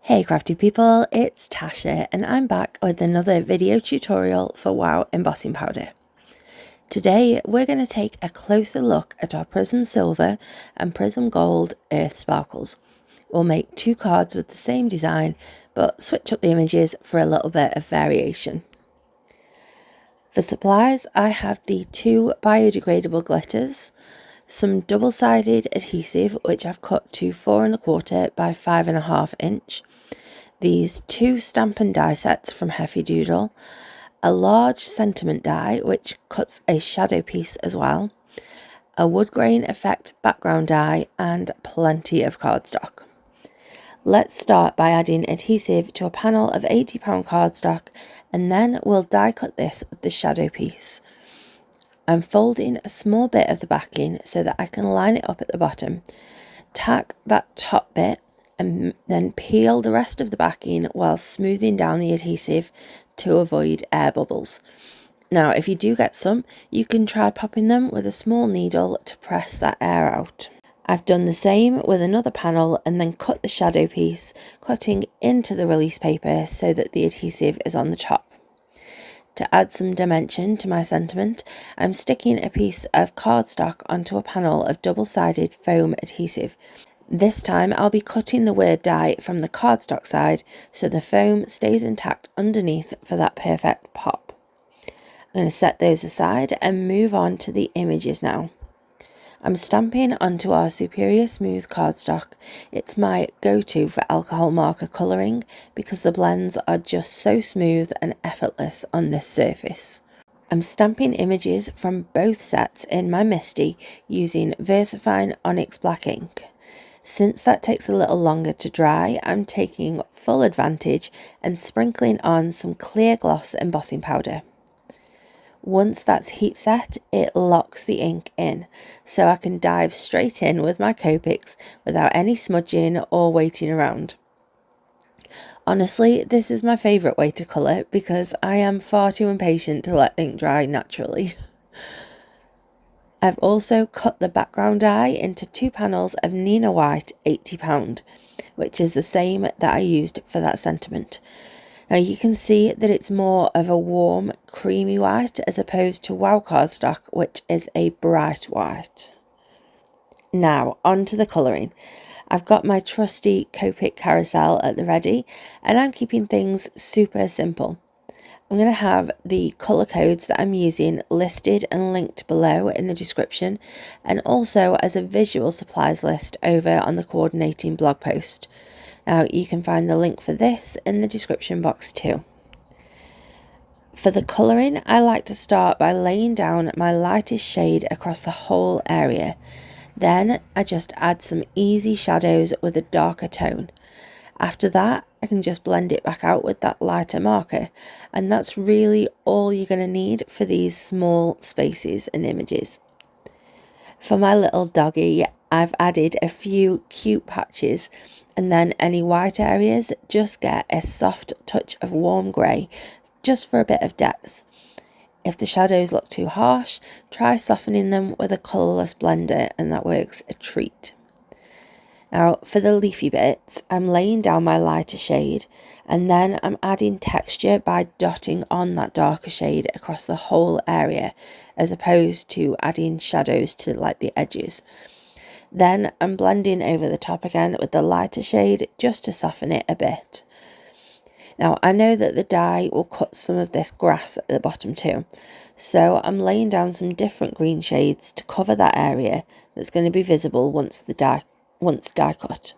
Hey crafty people, it's Tasha and I'm back with another video tutorial for WOW embossing powder. Today we're going to take a closer look at our Prism Silver and Prism Gold Earth Sparkles. We'll make two cards with the same design but switch up the images for a little bit of variation. For supplies I have the two biodegradable glitters, some double-sided adhesive which I've cut to 4 1/4 by 5.5 inch, these two Stampin' die sets from Heffy Doodle, a large sentiment die which cuts a shadow piece as well, a wood grain effect background die and plenty of cardstock. Let's start by adding adhesive to a panel of 80-pound cardstock and then we'll die cut this with the shadow piece. I'm folding a small bit of the backing so that I can line it up at the bottom, tack that top bit and then peel the rest of the backing while smoothing down the adhesive to avoid air bubbles. Now if you do get some, you can try popping them with a small needle to press that air out. I've done the same with another panel and then cut the shadow piece, cutting into the release paper so that the adhesive is on the top. To add some dimension to my sentiment, I'm sticking a piece of cardstock onto a panel of double-sided foam adhesive. This time I'll be cutting the word die from the cardstock side so the foam stays intact underneath for that perfect pop. I'm going to set those aside and move on to the images now. I'm stamping onto our Superior Smooth cardstock. It's my go-to for alcohol marker colouring because the blends are just so smooth and effortless on this surface. I'm stamping images from both sets in my Misty using VersaFine Onyx Black ink. Since that takes a little longer to dry, I'm taking full advantage and sprinkling on some clear gloss embossing powder. Once that's heat set, it locks the ink in, so I can dive straight in with my Copics without any smudging or waiting around. Honestly, this is my favourite way to colour because I am far too impatient to let ink dry naturally. I've also cut the background die into two panels of Nina White 80-pound, which is the same that I used for that sentiment. Now you can see that it's more of a warm, creamy white as opposed to WOW cardstock, which is a bright white. Now on to the colouring. I've got my trusty Copic carousel at the ready and I'm keeping things super simple. I'm going to have the colour codes that I'm using listed and linked below in the description and also as a visual supplies list over on the coordinating blog post. Now you can find the link for this in the description box too. For the colouring, I like to start by laying down my lightest shade across the whole area. Then I just add some easy shadows with a darker tone. After that, I can just blend it back out with that lighter marker, and that's really all you're going to need for these small spaces and images. For my little doggy, I've added a few cute patches, and then any white areas just get a soft touch of warm grey just for a bit of depth. If the shadows look too harsh, try softening them with a colourless blender and that works a treat. Now for the leafy bits, I'm laying down my lighter shade and then I'm adding texture by dotting on that darker shade across the whole area as opposed to adding shadows to like the edges. Then I'm blending over the top again with the lighter shade just to soften it a bit. Now I know that the die will cut some of this grass at the bottom too, so I'm laying down some different green shades to cover that area that's going to be visible once die cut.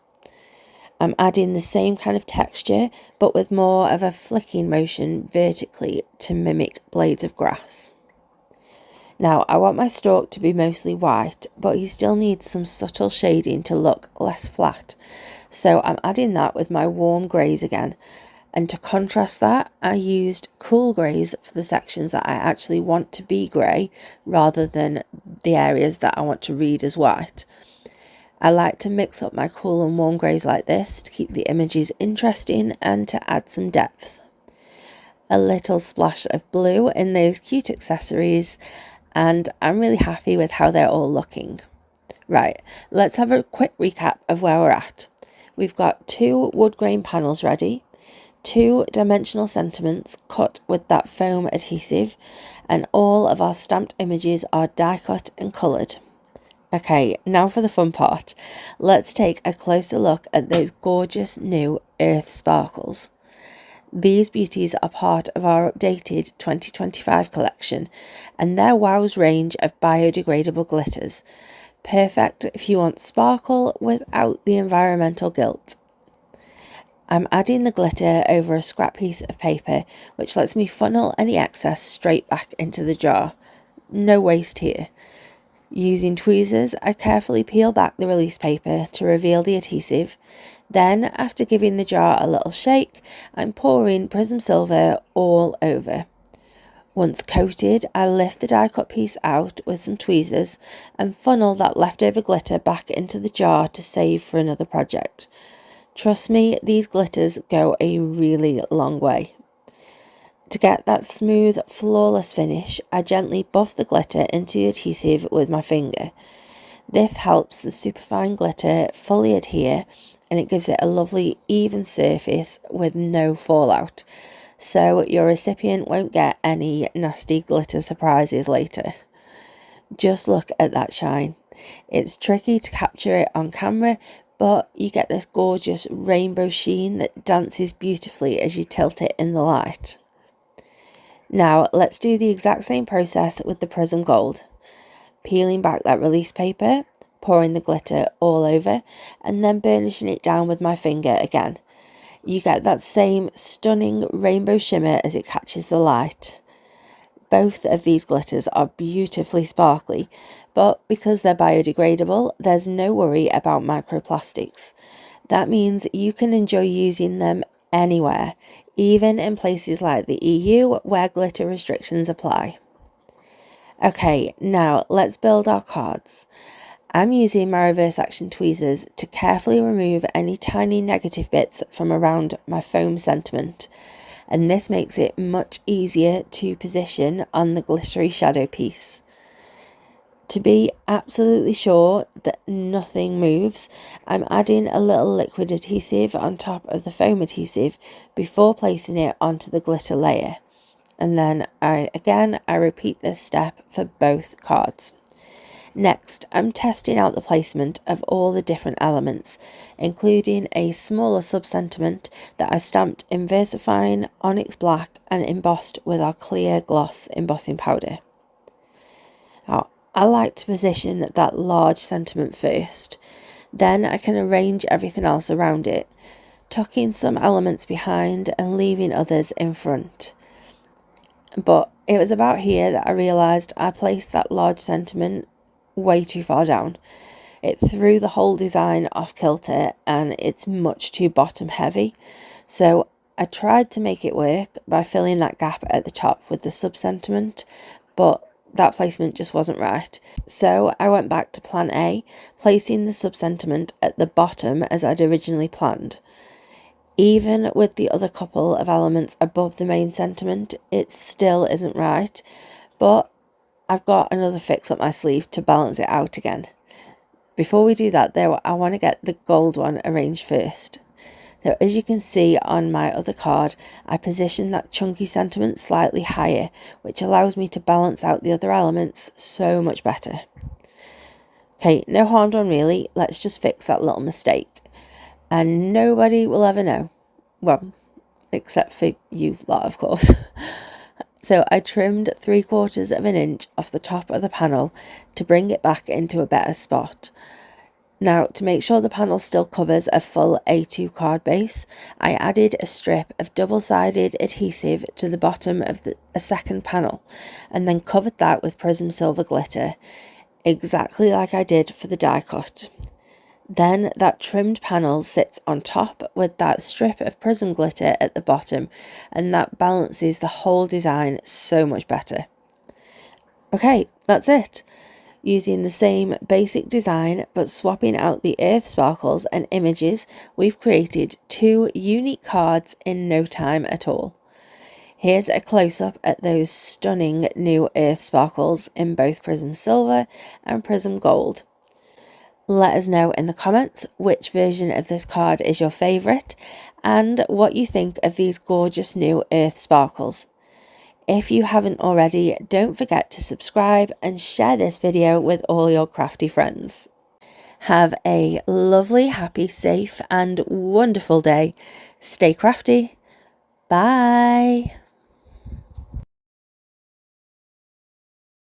I'm adding the same kind of texture but with more of a flicking motion vertically to mimic blades of grass. Now I want my stalk to be mostly white, but he still needs some subtle shading to look less flat, so I'm adding that with my warm greys again. And to contrast that, I used cool greys for the sections that I actually want to be grey rather than the areas that I want to read as white. I like to mix up my cool and warm greys like this to keep the images interesting and to add some depth. A little splash of blue in those cute accessories, and I'm really happy with how they're all looking. Right, let's have a quick recap of where we're at. we've got 2 wood grain panels ready, 2 dimensional sentiments cut with that foam adhesive, and all of our stamped images are die cut and coloured. Okay, now for the fun part. Let's take a closer look at those gorgeous new earth sparkles. These beauties are part of our updated 2025 collection, and they're Wow's range of biodegradable glitters. Perfect if you want sparkle without the environmental guilt. I'm adding the glitter over a scrap piece of paper, which lets me funnel any excess straight back into the jar. No waste here. Using tweezers, I carefully peel back the release paper to reveal the adhesive. Then, after giving the jar a little shake, I'm pouring Prism Silver all over. Once coated, I lift the die cut piece out with some tweezers and funnel that leftover glitter back into the jar to save for another project. Trust me, these glitters go a really long way. To get that smooth, flawless finish, I gently buff the glitter into the adhesive with my finger. This helps the superfine glitter fully adhere, and it gives it a lovely, even surface with no fallout, so your recipient won't get any nasty glitter surprises later. Just look at that shine. It's tricky to capture it on camera, but you get this gorgeous rainbow sheen that dances beautifully as you tilt it in the light. Now let's do the exact same process with the Prism Gold. Peeling back that release paper, pouring the glitter all over, and then burnishing it down with my finger again. You get that same stunning rainbow shimmer as it catches the light. Both of these glitters are beautifully sparkly, but because they're biodegradable, there's no worry about microplastics. That means you can enjoy using them anywhere, even in places like the EU where glitter restrictions apply. Okay, now let's build our cards. I'm using my reverse action tweezers to carefully remove any tiny negative bits from around my foam sentiment, and this makes it much easier to position on the glittery shadow piece. To be absolutely sure that nothing moves, I'm adding a little liquid adhesive on top of the foam adhesive before placing it onto the glitter layer. And then I repeat this step for both cards. Next, I'm testing out the placement of all the different elements, including a smaller sub-sentiment that I stamped in VersaFine Onyx Black and embossed with our clear gloss embossing powder. Now, I like to position that large sentiment first, then I can arrange everything else around it, tucking some elements behind and leaving others in front. But it was about here that I realised I placed that large sentiment way too far down. It threw the whole design off kilter and it's much too bottom heavy, so I tried to make it work by filling that gap at the top with the sub-sentiment, but that placement just wasn't right. So I went back to plan A, placing the sub-sentiment at the bottom as I'd originally planned. Even with the other couple of elements above the main sentiment, it still isn't right, but I've got another fix up my sleeve to balance it out again. Before we do that though, I want to get the gold one arranged first. So as you can see on my other card, I position that chunky sentiment slightly higher, which allows me to balance out the other elements so much better. Okay, no harm done really, let's just fix that little mistake. And nobody will ever know. Well, except for you lot, of course. So I trimmed 3/4 of an inch off the top of the panel to bring it back into a better spot. Now, to make sure the panel still covers a full A2 card base, I added a strip of double-sided adhesive to the bottom of a second panel, and then covered that with Prism Silver glitter, exactly like I did for the die cut. Then that trimmed panel sits on top with that strip of prism glitter at the bottom, and that balances the whole design so much better. Okay, that's it. Using the same basic design but swapping out the earth sparkles and images, we've created 2 unique cards in no time at all. Here's a close-up at those stunning new earth sparkles in both Prism Silver and Prism Gold. Let us know in the comments which version of this card is your favourite and what you think of these gorgeous new earth sparkles. If you haven't already, don't forget to subscribe and share this video with all your crafty friends. Have a lovely, happy, safe and wonderful day. Stay crafty. Bye.